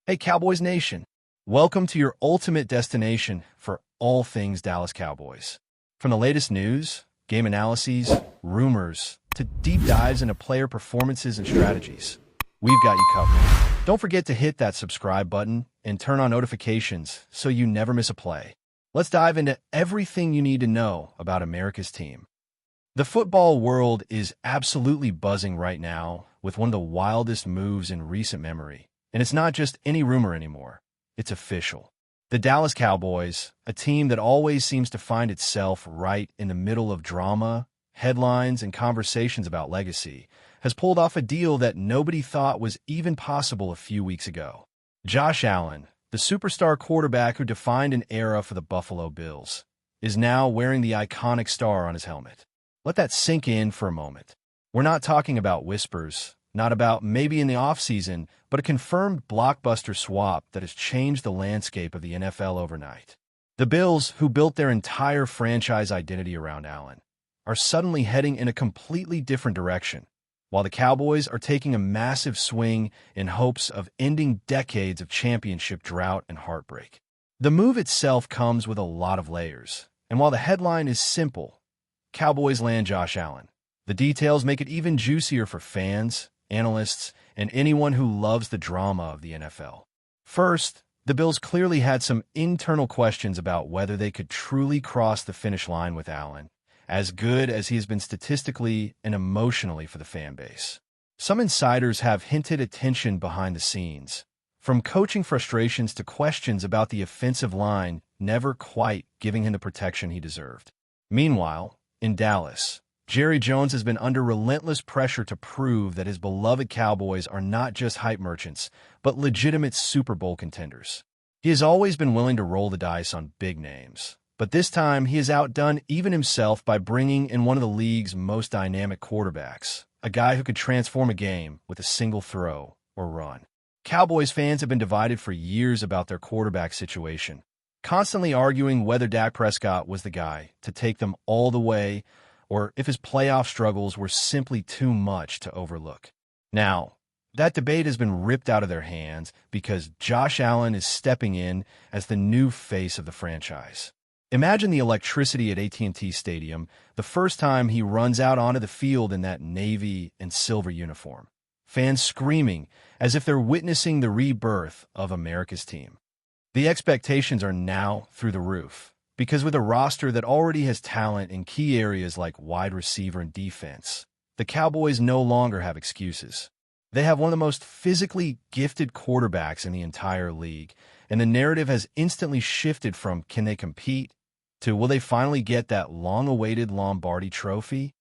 Hey, Cowboys Nation. Welcome to your ultimate destination for all things Dallas Cowboys. From the latest news, game analyses, rumors, to deep dives into player performances and strategies, we've got you covered. Don't forget to hit that subscribe button and turn on notifications so you never miss a play. Let's dive into everything you need to know about America's team. The football world is absolutely buzzing right now with one of the wildest moves in recent memory. And it's not just any rumor anymore. It's official. The Dallas Cowboys, a team that always seems to find itself right in the middle of drama, headlines, and conversations about legacy, has pulled off a deal that nobody thought was even possible a few weeks ago. Josh Allen, the superstar quarterback who defined an era for the Buffalo Bills, is now wearing the iconic star on his helmet. Let that sink in for a moment. We're not talking about whispers, not about maybe in the offseason, but a confirmed blockbuster swap that has changed the landscape of the NFL overnight. The Bills, who built their entire franchise identity around Allen, are suddenly heading in a completely different direction, while the Cowboys are taking a massive swing in hopes of ending decades of championship drought and heartbreak. The move itself comes with a lot of layers, and while the headline is simple, Cowboys land Josh Allen, the details make it even juicier for fans, analysts, and anyone who loves the drama of the NFL. First, the Bills clearly had some internal questions about whether they could truly cross the finish line with Allen, as good as he has been statistically and emotionally for the fan base. Some insiders have hinted at tension behind the scenes, from coaching frustrations to questions about the offensive line never quite giving him the protection he deserved. Meanwhile, in Dallas, Jerry Jones has been under relentless pressure to prove that his beloved Cowboys are not just hype merchants, but legitimate Super Bowl contenders. He has always been willing to roll the dice on big names, but this time he has outdone even himself by bringing in one of the league's most dynamic quarterbacks, a guy who could transform a game with a single throw or run. Cowboys fans have been divided for years about their quarterback situation, constantly arguing whether Dak Prescott was the guy to take them all the way, or if his playoff struggles were simply too much to overlook. Now, that debate has been ripped out of their hands because Josh Allen is stepping in as the new face of the franchise. Imagine the electricity at AT&T Stadium the first time he runs out onto the field in that navy and silver uniform. Fans screaming as if they're witnessing the rebirth of America's team. The expectations are now through the roof, because with a roster that already has talent in key areas like wide receiver and defense, the Cowboys no longer have excuses. They have one of the most physically gifted quarterbacks in the entire league, and the narrative has instantly shifted from can they compete to will they finally get that long-awaited Lombardi trophy?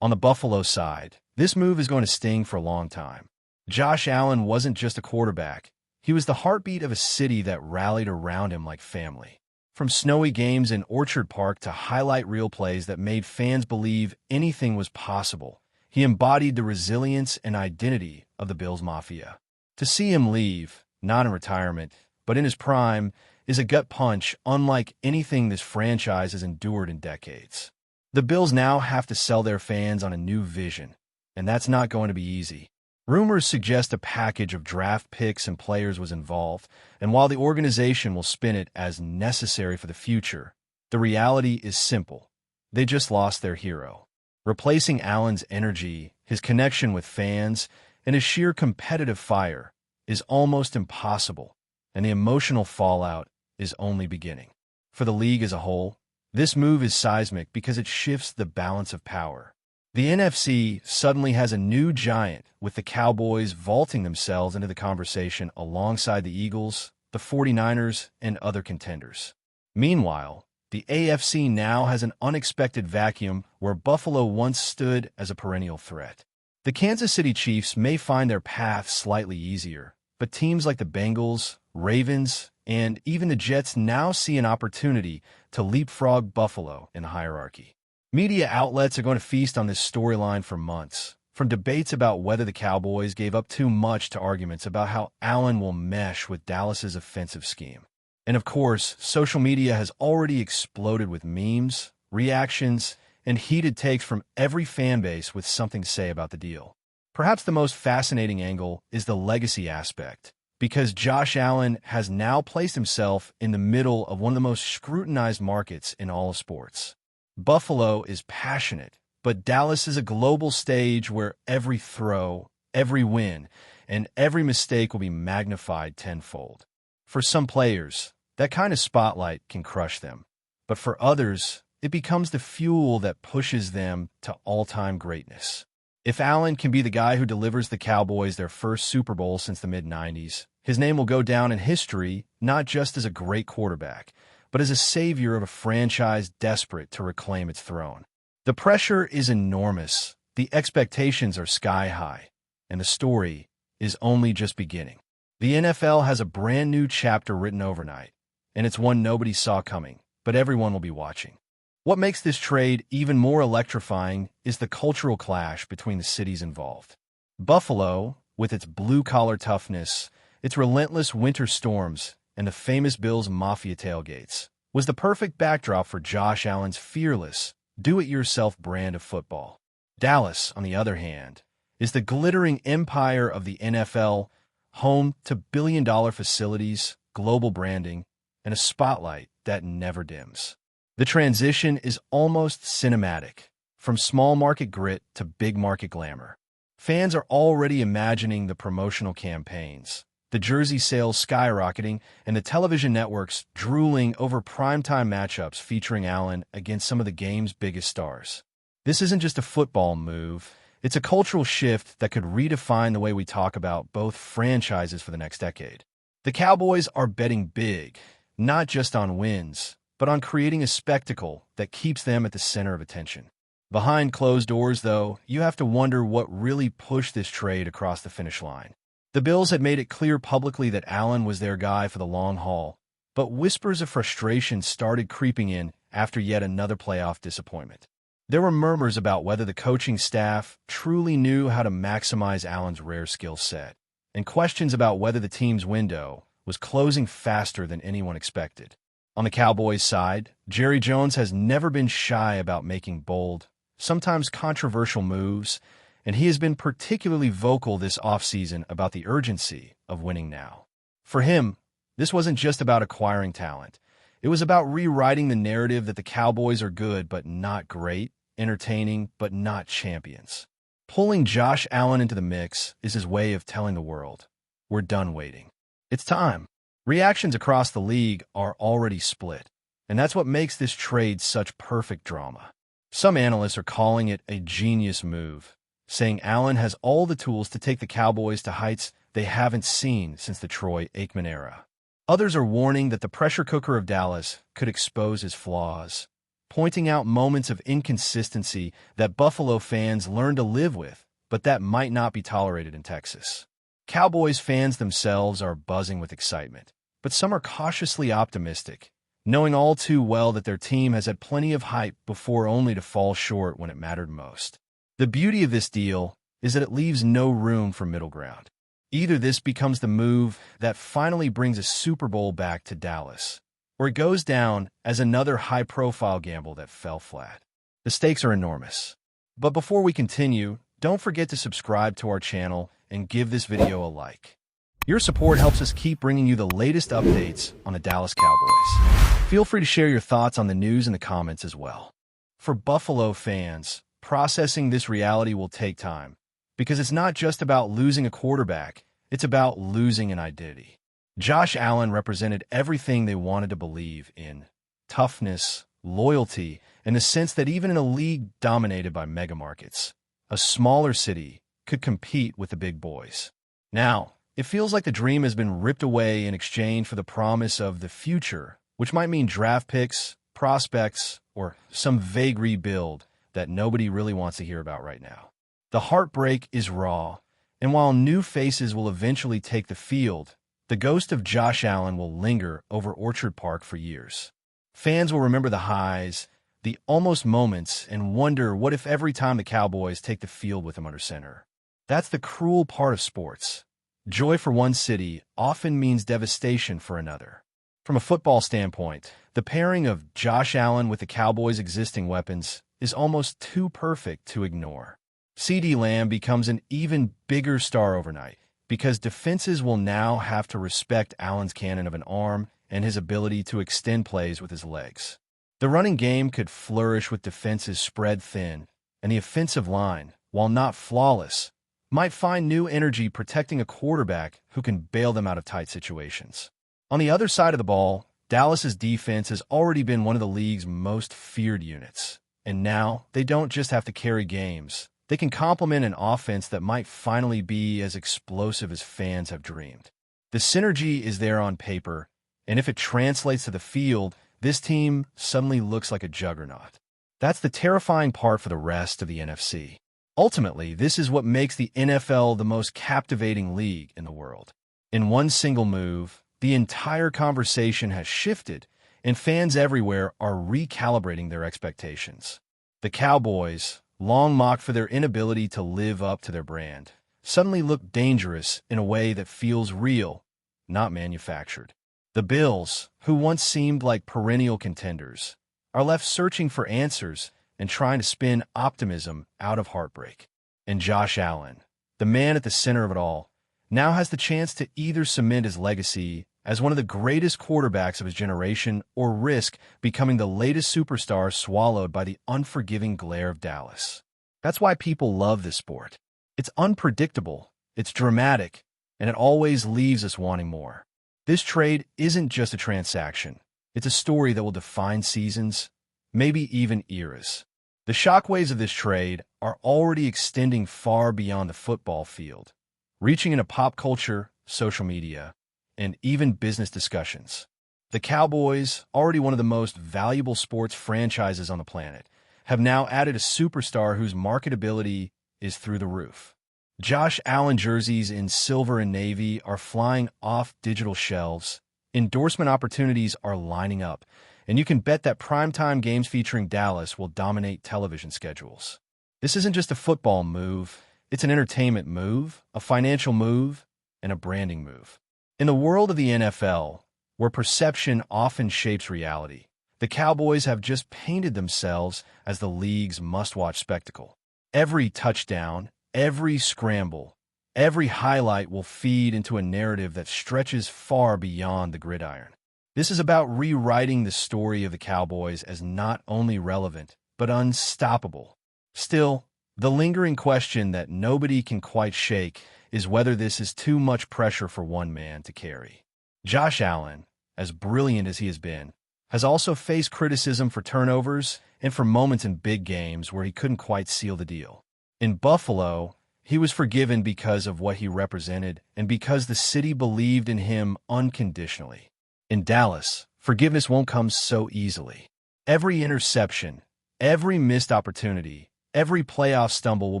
On the Buffalo side, this move is going to sting for a long time. Josh Allen wasn't just a quarterback. He was the heartbeat of a city that rallied around him like family. From snowy games in Orchard Park to highlight reel plays that made fans believe anything was possible, he embodied the resilience and identity of the Bills Mafia. To see him leave, not in retirement, but in his prime, is a gut punch unlike anything this franchise has endured in decades. The Bills now have to sell their fans on a new vision, and that's not going to be easy. Rumors suggest a package of draft picks and players was involved, and while the organization will spin it as necessary for the future, the reality is simple. They just lost their hero. Replacing Allen's energy, his connection with fans, and his sheer competitive fire is almost impossible, and the emotional fallout is only beginning. For the league as a whole, this move is seismic because it shifts the balance of power. The NFC suddenly has a new giant, with the Cowboys vaulting themselves into the conversation alongside the Eagles, the 49ers, and other contenders. Meanwhile, the AFC now has an unexpected vacuum where Buffalo once stood as a perennial threat. The Kansas City Chiefs may find their path slightly easier, but teams like the Bengals, Ravens, and even the Jets now see an opportunity to leapfrog Buffalo in the hierarchy. Media outlets are going to feast on this storyline for months, from debates about whether the Cowboys gave up too much to arguments about how Allen will mesh with Dallas's offensive scheme. And of course, social media has already exploded with memes, reactions, and heated takes from every fan base with something to say about the deal. Perhaps the most fascinating angle is the legacy aspect. because Josh Allen has now placed himself in the middle of one of the most scrutinized markets in all of sports. Buffalo is passionate, but Dallas is a global stage where every throw, every win, and every mistake will be magnified tenfold. For some players, that kind of spotlight can crush them, but for others, it becomes the fuel that pushes them to all-time greatness. If Allen can be the guy who delivers the Cowboys their first Super Bowl since the mid-90s, his name will go down in history not just as a great quarterback, but as a savior of a franchise desperate to reclaim its throne. The pressure is enormous, the expectations are sky-high, and the story is only just beginning. The NFL has a brand new chapter written overnight, and it's one nobody saw coming, but everyone will be watching. What makes this trade even more electrifying is the cultural clash between the cities involved. Buffalo, with its blue-collar toughness, its relentless winter storms, and the famous Bills Mafia tailgates, was the perfect backdrop for Josh Allen's fearless, do-it-yourself brand of football. Dallas, on the other hand, is the glittering empire of the NFL, home to billion-dollar facilities, global branding, and a spotlight that never dims. The transition is almost cinematic, from small-market grit to big-market glamour. Fans are already imagining the promotional campaigns, the jersey sales skyrocketing, and the television networks drooling over primetime matchups featuring Allen against some of the game's biggest stars. This isn't just a football move, it's a cultural shift that could redefine the way we talk about both franchises for the next decade. The Cowboys are betting big, not just on wins, but on creating a spectacle that keeps them at the center of attention. Behind closed doors, though, you have to wonder what really pushed this trade across the finish line. The Bills had made it clear publicly that Allen was their guy for the long haul, but whispers of frustration started creeping in after yet another playoff disappointment. There were murmurs about whether the coaching staff truly knew how to maximize Allen's rare skill set, and questions about whether the team's window was closing faster than anyone expected. On the Cowboys' side, Jerry Jones has never been shy about making bold, sometimes controversial moves, and he has been particularly vocal this offseason about the urgency of winning now. For him, this wasn't just about acquiring talent. It was about rewriting the narrative that the Cowboys are good but not great, entertaining but not champions. Pulling Josh Allen into the mix is his way of telling the world, we're done waiting. It's time. Reactions across the league are already split, and that's what makes this trade such perfect drama. Some analysts are calling it a genius move, saying Allen has all the tools to take the Cowboys to heights they haven't seen since the Troy Aikman era. Others are warning that the pressure cooker of Dallas could expose his flaws, pointing out moments of inconsistency that Buffalo fans learn to live with, but that might not be tolerated in Texas. Cowboys fans themselves are buzzing with excitement, but some are cautiously optimistic, knowing all too well that their team has had plenty of hype before only to fall short when it mattered most. The beauty of this deal is that it leaves no room for middle ground. Either this becomes the move that finally brings a Super Bowl back to Dallas, or it goes down as another high-profile gamble that fell flat. The stakes are enormous. But before we continue, don't forget to subscribe to our channel and give this video a like. Your support helps us keep bringing you the latest updates on the Dallas Cowboys. Feel free to share your thoughts on the news in the comments as well. For Buffalo fans, processing this reality will take time, because it's not just about losing a quarterback, it's about losing an identity. Josh Allen represented everything they wanted to believe in: toughness, loyalty, and the sense that even in a league dominated by megamarkets, a smaller city could compete with the big boys. Now, it feels like the dream has been ripped away in exchange for the promise of the future, which might mean draft picks, prospects, or some vague rebuild that nobody really wants to hear about right now. The heartbreak is raw, and while new faces will eventually take the field, the ghost of Josh Allen will linger over Orchard Park for years. Fans will remember the highs, the almost moments, and wonder what if every time the Cowboys take the field with him under center. That's the cruel part of sports. Joy for one city often means devastation for another. From a football standpoint, the pairing of Josh Allen with the Cowboys' existing weapons is almost too perfect to ignore. CeeDee Lamb becomes an even bigger star overnight, because defenses will now have to respect Allen's cannon of an arm and his ability to extend plays with his legs. The running game could flourish with defenses spread thin, and the offensive line, while not flawless, might find new energy protecting a quarterback who can bail them out of tight situations. On the other side of the ball, Dallas's defense has already been one of the league's most feared units, and now they don't just have to carry games. They can complement an offense that might finally be as explosive as fans have dreamed. The synergy is there on paper, and if it translates to the field, this team suddenly looks like a juggernaut. That's the terrifying part for the rest of the NFC. Ultimately, this is what makes the NFL the most captivating league in the world. In one single move, the entire conversation has shifted, and fans everywhere are recalibrating their expectations. The Cowboys, long mocked for their inability to live up to their brand, suddenly look dangerous in a way that feels real, not manufactured. The Bills, who once seemed like perennial contenders, are left searching for answers and trying to spin optimism out of heartbreak. And Josh Allen, the man at the center of it all, now has the chance to either cement his legacy as one of the greatest quarterbacks of his generation or risk becoming the latest superstar swallowed by the unforgiving glare of Dallas. That's why people love this sport. It's unpredictable, it's dramatic, and it always leaves us wanting more. This trade isn't just a transaction. It's a story that will define seasons, maybe even eras. The shockwaves of this trade are already extending far beyond the football field, reaching into pop culture, social media, and even business discussions. The Cowboys, already one of the most valuable sports franchises on the planet, have now added a superstar whose marketability is through the roof. Josh Allen jerseys in silver and navy are flying off digital shelves. Endorsement opportunities are lining up, and you can bet that primetime games featuring Dallas will dominate television schedules. This isn't just a football move, it's an entertainment move, a financial move, and a branding move. In the world of the NFL, where perception often shapes reality, the Cowboys have just painted themselves as the league's must-watch spectacle. Every touchdown, every scramble, every highlight will feed into a narrative that stretches far beyond the gridiron. This is about rewriting the story of the Cowboys as not only relevant, but unstoppable. Still, the lingering question that nobody can quite shake is whether this is too much pressure for one man to carry. Josh Allen, as brilliant as he has been, has also faced criticism for turnovers and for moments in big games where he couldn't quite seal the deal. In Buffalo, he was forgiven because of what he represented and because the city believed in him unconditionally. In Dallas, forgiveness won't come so easily. Every interception, every missed opportunity, every playoff stumble will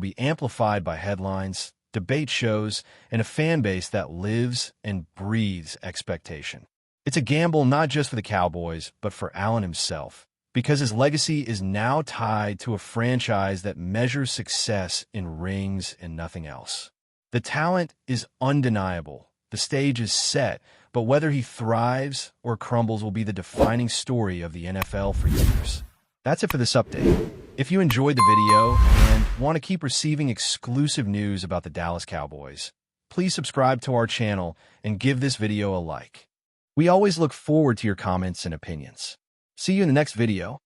be amplified by headlines, debate shows, and a fan base that lives and breathes expectation. It's a gamble not just for the Cowboys, but for Allen himself, because his legacy is now tied to a franchise that measures success in rings and nothing else. The talent is undeniable. The stage is set, but whether he thrives or crumbles will be the defining story of the NFL for years. That's it for this update. If you enjoyed the video and want to keep receiving exclusive news about the Dallas Cowboys, please subscribe to our channel and give this video a like. We always look forward to your comments and opinions. See you in the next video.